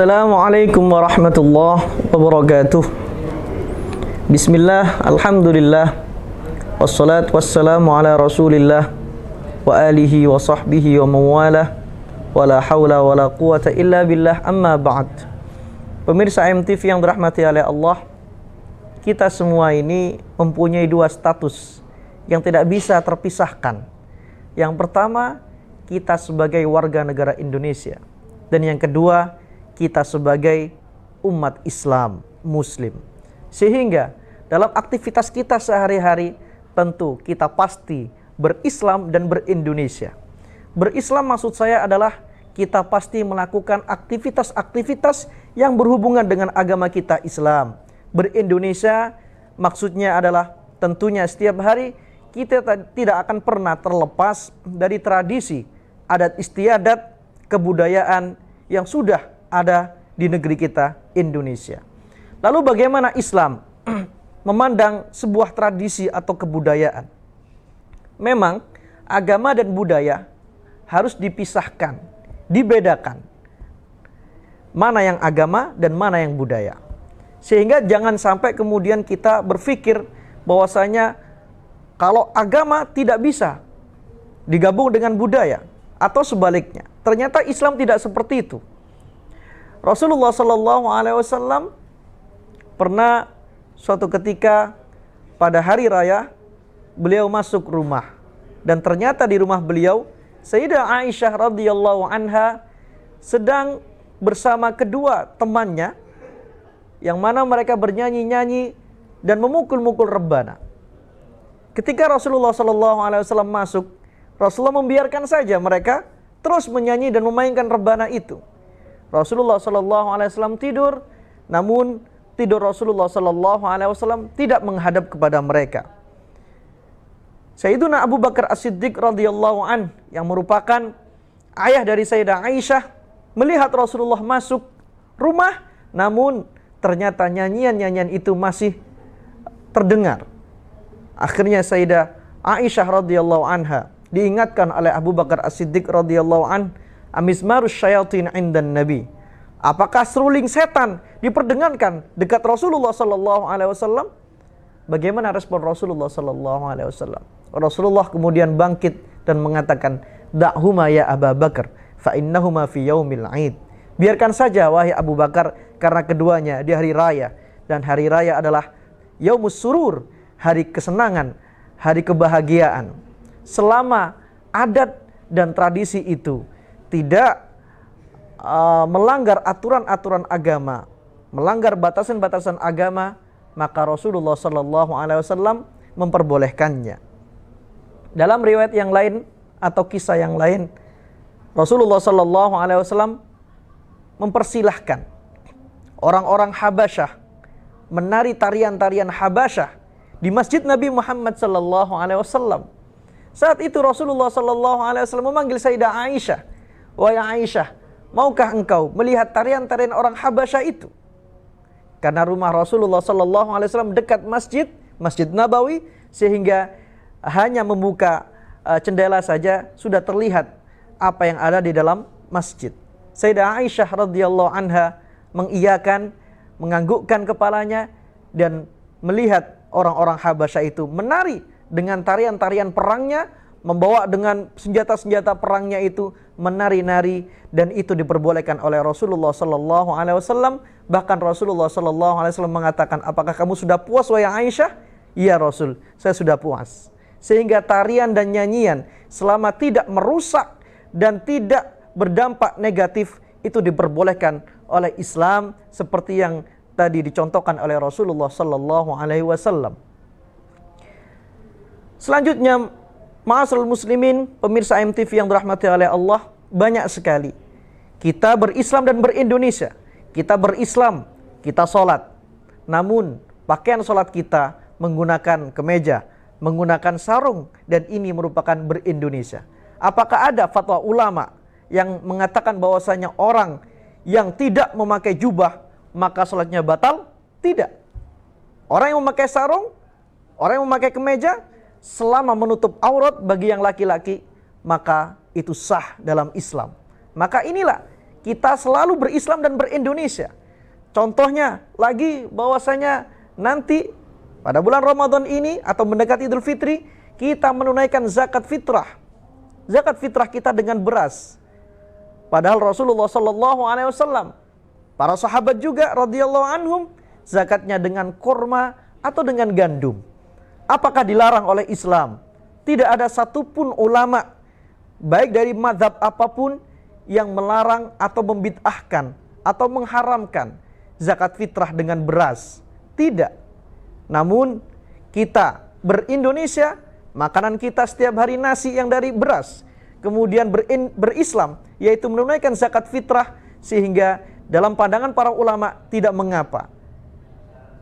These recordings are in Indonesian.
Assalamualaikum warahmatullahi wabarakatuh. Bismillah, alhamdulillah, wassalatu wassalamu ala rasulillah wa alihi wa sahbihi wa mawalah, wa la hawla wa la quwata illa billah, amma ba'd. Pemirsa MTV yang dirahmati oleh Allah, kita semua ini mempunyai dua status yang tidak bisa terpisahkan. Yang pertama, kita sebagai warga negara Indonesia. Dan yang kedua, kita sebagai umat Islam, Muslim. Sehingga dalam aktivitas kita sehari-hari, tentu kita pasti berislam dan berindonesia. Berislam maksud saya adalah kita pasti melakukan aktivitas-aktivitas yang berhubungan dengan agama kita Islam. Berindonesia maksudnya adalah tentunya setiap hari kita tidak akan pernah terlepas dari tradisi, adat istiadat, kebudayaan yang sudah ada di negeri kita Indonesia. Lalu bagaimana Islam memandang sebuah tradisi atau kebudayaan? Memang agama dan budaya harus dipisahkan, dibedakan. Mana yang agama dan mana yang budaya. Sehingga jangan sampai kemudian kita berpikir bahwasanya kalau agama tidak bisa digabung dengan budaya atau sebaliknya. Ternyata Islam tidak seperti itu. Rasulullah SAW pernah suatu ketika pada hari raya beliau masuk rumah, dan ternyata di rumah beliau Sayyidah Aisyah radhiyallahu anha sedang bersama kedua temannya, yang mana mereka bernyanyi-nyanyi dan memukul-mukul rebana. Ketika Rasulullah SAW masuk, Rasulullah membiarkan saja mereka terus menyanyi dan memainkan rebana itu. Rasulullah SAW tidur, namun tidur Rasulullah SAW tidak menghadap kepada mereka. Sayyiduna Abu Bakar As-Siddiq radhiyallahu an, yang merupakan ayah dari Sayyidah Aisyah, melihat Rasulullah masuk rumah, namun ternyata nyanyian-nyanyian itu masih terdengar. Akhirnya Sayyidah Aisyah radhiyallahu anha diingatkan oleh Abu Bakar As-Siddiq radhiyallahu an, amizmarus syayatin indan nabi. Apakah seruling setan diperdengarkan dekat Rasulullah sallallahu alaihi wasallam? Bagaimana respon Rasulullah sallallahu alaihi wasallam? Rasulullah kemudian bangkit dan mengatakan, "Da'huma ya Abu Bakar, fa innahuma fi yaumil 'id." Biarkan saja wahai Abu Bakar, karena keduanya di hari raya, dan hari raya adalah yaumus surur, hari kesenangan, hari kebahagiaan. Selama adat dan tradisi itu tidak melanggar aturan-aturan agama, melanggar batasan-batasan agama, maka Rasulullah SAW memperbolehkannya. Dalam riwayat yang lain atau kisah yang lain, Rasulullah SAW mempersilahkan orang-orang Habasyah menari tarian-tarian Habasyah di Masjid Nabi Muhammad SAW. Saat itu Rasulullah SAW memanggil Sayyidah Aisyah, "Wahai Aisyah, maukah engkau melihat tarian-tarian orang Habasyah itu?" Karena rumah Rasulullah SAW dekat Masjid Nabawi, sehingga hanya membuka jendela saja sudah terlihat apa yang ada di dalam masjid. Sayyidah Aisyah radhiyallahu anha mengiyakan, menganggukkan kepalanya, dan melihat orang-orang Habasyah itu menari dengan tarian-tarian perangnya, membawa dengan senjata-senjata perangnya itu, menari-nari, dan itu diperbolehkan oleh Rasulullah SAW. Bahkan Rasulullah SAW mengatakan, "Apakah kamu sudah puas wahai Aisyah?" "Iya Rasul, saya sudah puas." Sehingga tarian dan nyanyian selama tidak merusak dan tidak berdampak negatif itu diperbolehkan oleh Islam, seperti yang tadi dicontohkan oleh Rasulullah SAW. Selanjutnya, ma'asyiral muslimin, pemirsa MTV yang dirahmati oleh Allah, banyak sekali kita berislam dan berindonesia. Kita berislam, kita sholat, namun pakaian sholat kita menggunakan kemeja, menggunakan sarung, dan ini merupakan berindonesia. Apakah ada fatwa ulama yang mengatakan bahwasanya orang yang tidak memakai jubah maka sholatnya batal? Tidak. Orang yang memakai sarung, orang yang memakai kemeja, selama menutup aurat bagi yang laki-laki, maka itu sah dalam Islam. Maka inilah kita selalu berislam dan berindonesia. Contohnya lagi bahwasanya nanti pada bulan Ramadan ini atau mendekati Idul Fitri, kita menunaikan zakat fitrah. Zakat fitrah kita dengan beras. Padahal Rasulullah sallallahu alaihi wasallam, para sahabat juga radhiyallahu anhum, zakatnya dengan kurma atau dengan gandum. Apakah dilarang oleh Islam? Tidak ada satupun ulama, baik dari mazhab apapun, yang melarang atau membid'ahkan atau mengharamkan zakat fitrah dengan beras. Tidak. Namun kita ber-Indonesia, makanan kita setiap hari nasi yang dari beras. Kemudian berislam, yaitu menunaikan zakat fitrah, sehingga dalam pandangan para ulama tidak mengapa.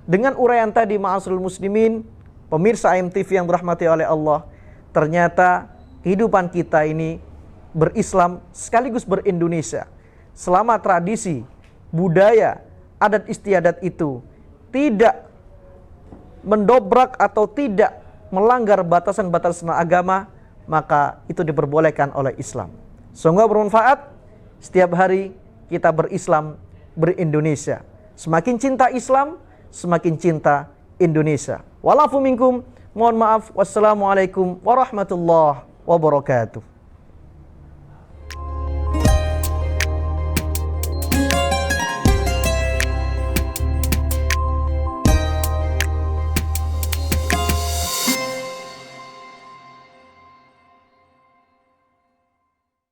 Dengan uraian tadi, ma'asyiral muslimin, pemirsa AMTV yang dirahmati oleh Allah, ternyata kehidupan kita ini berislam sekaligus berindonesia. Selama tradisi, budaya, adat istiadat itu tidak mendobrak atau tidak melanggar batasan-batasan agama, maka itu diperbolehkan oleh Islam. Semoga bermanfaat. Setiap hari kita berislam, berindonesia. Semakin cinta Islam, semakin cinta Indonesia. Walafu minkum, mohon maaf. Wassalamualaikum warahmatullahi wabarakatuh.